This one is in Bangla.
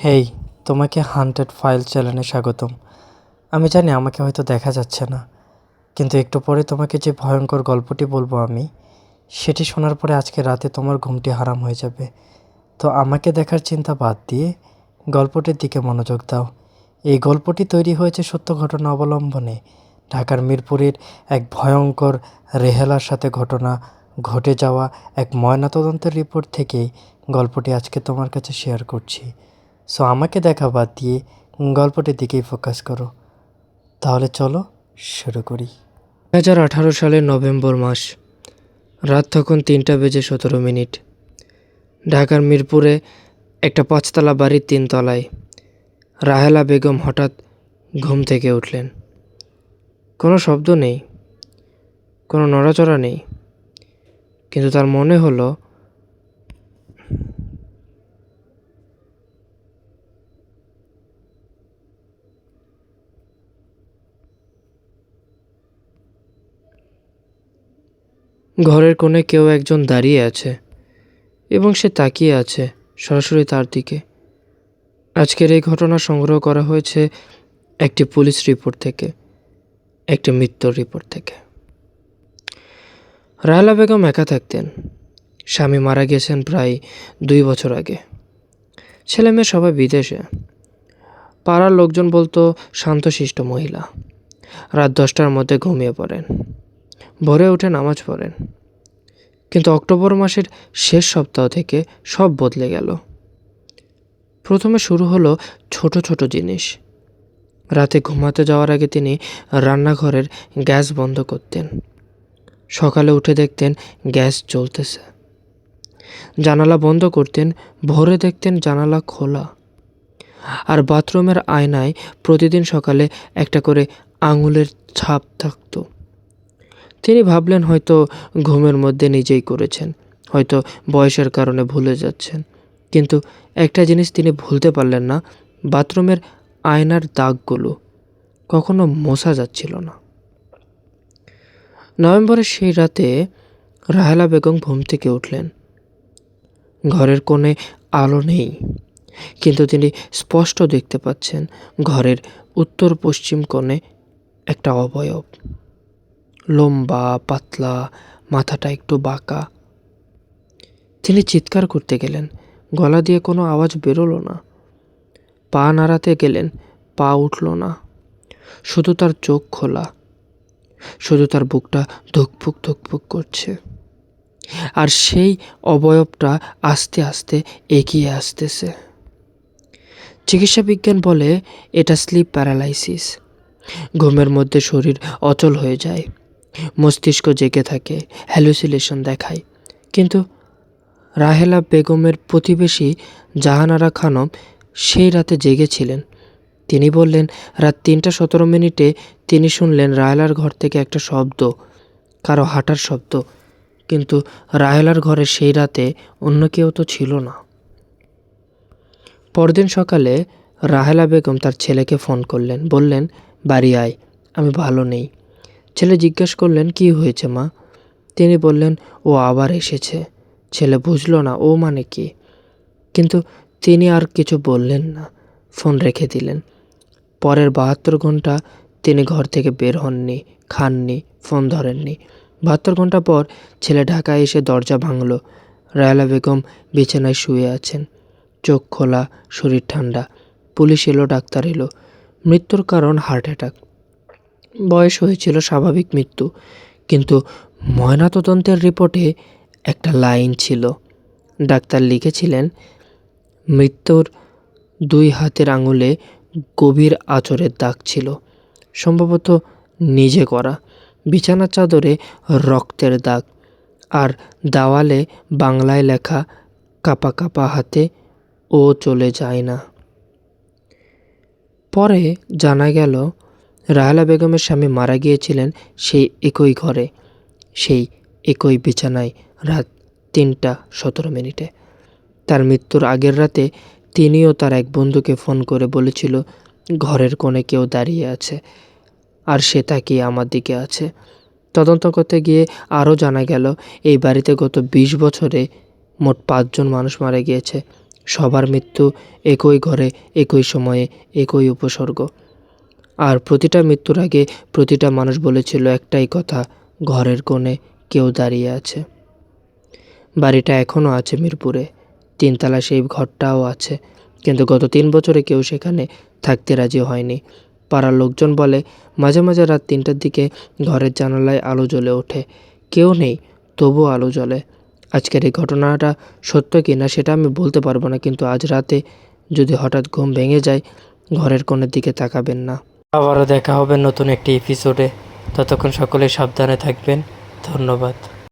হেই, তোমাকে হান্টেড ফাইল চ্যানেলে স্বাগতম। আমি জানি আমাকে হয়তো দেখা যাচ্ছে না, কিন্তু একটু পরে তোমাকে যে ভয়ঙ্কর গল্পটি বলবো আমি, সেটি শোনার পরে আজকে রাতে তোমার ঘুমটি হারাম হয়ে যাবে। তো আমাকে দেখার চিন্তা বাদ দিয়ে গল্পটির দিকে মনোযোগ দাও। এই গল্পটি তৈরি হয়েছে সত্য ঘটনা অবলম্বনে। ঢাকার মিরপুরের এক ভয়ঙ্কর রেহেলার সাথে ঘটনা ঘটে যাওয়া এক ময়নাতদন্তের রিপোর্ট থেকেই গল্পটি আজকে তোমার কাছে শেয়ার করছি। সো আমাকে দেখা বাদ দিয়ে গল্পটির দিকেই ফোকাস করো। তাহলে চলো শুরু করি। 2018 সালের নভেম্বর মাস, রাত তখন 3:17। ঢাকার মিরপুরে একটা 5তলা বাড়ির 3তলায় রাহেলা বেগম হঠাৎ ঘুম থেকে উঠলেন। কোনো শব্দ নেই, কোনো নড়াচড়া নেই, কিন্তু তার মনে হলো ঘরের কোণে কেউ একজন দাঁড়িয়ে আছে এবং সে তাকিয়ে আছে সরাসরি তার দিকে। আজকের এই ঘটনা সংগ্রহ করা হয়েছে একটি পুলিশ রিপোর্ট থেকে, একটি মৃত্যুর রিপোর্ট থেকে। রাহেলা বেগম একা থাকতেন। স্বামী মারা গেছেন প্রায় 2 বছর আগে। ছেলে মেয়ে সবাই বিদেশে। পাড়ার লোকজন বলতো শান্তশিষ্ট মহিলা। রাত 10টার মধ্যে ঘুমিয়ে পড়েন, ভোরে উঠে নামাজ পড়েন। কিন্তু অক্টোবর মাসের শেষ সপ্তাহ থেকে সব বদলে গেল। প্রথমে শুরু হলো ছোট ছোট জিনিস। রাতে ঘুমাতে যাওয়ার আগে তিনি রান্নাঘরের গ্যাস বন্ধ করতেন। সকালে উঠে দেখতেন গ্যাস জ্বলতেছে। জানালা বন্ধ করতেন, ভোরে দেখতেন জানালা খোলা। আর বাথরুমের আয়নায় প্রতিদিন সকালে একটা করে আঙুলের ছাপ থাকত। তিনি ভাবলেন হয়তো ঘুমের মধ্যে নিজেই করেছেন, হয়তো বয়সের কারণে ভুলে যাচ্ছেন। কিন্তু একটা জিনিস তিনি ভুলতে পারলেন না, বাথরুমের আয়নার দাগগুলো কখনো মোছা যাচ্ছিল না। নভেম্বরের সেই রাতে রাহেলা বেগম ঘুম থেকে উঠলেন। ঘরের কোণে আলো নেই, কিন্তু তিনি স্পষ্ট দেখতে পাচ্ছেন ঘরের উত্তর পশ্চিম কোণে একটা অবয়ব। লম্বা, পাতলা, মাথাটা একটু বাঁকা। তিনি চিৎকার করতে গেলেন, গলা দিয়ে কোনো আওয়াজ বেরোলো না। পা নাড়াতে গেলেন, পা উঠল না। শুধু তার চোখ খোলা, শুধু তার বুকটা ধুকপুক ধুকপুক করছে। আর সেই অবয়বটা আস্তে আস্তে এগিয়ে আসতেছে। চিকিৎসা বিজ্ঞান বলে এটা স্লিপ প্যারালাইসিস। ঘুমের মধ্যে শরীর অচল হয়ে যায়, মস্তিষ্ক জেগে থাকে, হ্যালুসিনেশন দেখায়। কিন্তু রাহেলা বেগমের প্রতিবেশী জাহানারা খানম সেই রাতে জেগেছিলেন। তিনি বললেন, রাত 3:17 তিনি শুনলেন রাহেলার ঘর থেকে একটা শব্দ, কারো হাঁটার শব্দ। কিন্তু রাহেলার ঘরে সেই রাতে অন্য কেউ তো ছিল না। পরদিন সকালে রাহেলা বেগম তার ছেলেকে ফোন করলেন, বললেন, বাড়ি আয়, আমি ভালো নেই। ছেলে জিজ্ঞেস করলেন, কি হয়েছে মা? তিনি বললেন, ও আবার এসেছে। ছেলে বুঝল না ও মানে কি, কিন্তু তিনি আর কিছু বললেন না, ফোন রেখে দিলেন। পরের 72 ঘন্টা তিনি ঘর থেকে বের হননি, খাননি, ফোন ধরেননি। 72 ঘন্টা পর ছেলে ঢাকায় এসে দরজা ভাঙল। রাহেলা বেগম বিছানায় শুয়ে আছেন, চোখ খোলা, শরীর ঠান্ডা। পুলিশ এলো, ডাক্তার এলো। মৃত্যুর কারণ হার্ট অ্যাটাক। বয়স হয়েছিল স্বাভাবিক মৃত্যু, কিন্তু ময়নাতদন্তের রিপোর্টে একটা লাইন ছিল। ডাক্তার লিখেছিলেন, মৃত্যুর 2 হাতের আঙুলে গভীর আঁচড়ের দাগ ছিল, সম্ভবত নিজে করা। বিছানার চাদরে রক্তের দাগ, আর দেওয়ালে বাংলায় লেখা কাপা কাপা হাতে, ও চলে যায় না। পরে জানা গেল রাহেলা বেগমের স্বামী মারা গিয়েছিলেন সেই একই ঘরে, সেই একই বিছানায় রাত 3:17। তার মৃত্যুর আগের রাতে তিনিও তার এক বন্ধুকে ফোন করে বলেছিল, ঘরের কোণে কেউ দাঁড়িয়ে আছে, আর সে তাকিয়ে আমার দিকে আছে। তদন্ত করতে গিয়ে আরও জানা গেল এই বাড়িতে গত 20 বছরে মোট 5 জন মানুষ মারা গিয়েছে, সবার মৃত্যু একই ঘরে, একই সময়ে, একই উপসর্গ। আর প্রতিটা মৃত্যুর আগে প্রতিটা মানুষ বলেছিল একটাই কথা, ঘরের কোণে কেউ দাঁড়িয়ে আছে। বাড়িটা এখনও আছে মিরপুরে, 3 তলা সেই ঘরটাও আছে, কিন্তু গত 3 বছরে কেউ সেখানে থাকতে রাজি হয়নি। পাড়ার লোকজন বলে মাঝে মাঝে রাত 3টার দিকে ঘরের জানালায় আলো জ্বলে ওঠে। কেউ নেই, তবুও আলো জ্বলে। আজকের এই ঘটনাটা সত্য কি না সেটা আমি বলতে পারবো না, কিন্তু আজ রাতে যদি হঠাৎ ঘুম ভেঙে যায়, ঘরের কোণের দিকে তাকাবেন না। আবারও দেখা হবে নতুন একটি এপিসোডে। ততক্ষণ সকলে সাবধানে থাকবেন। ধন্যবাদ।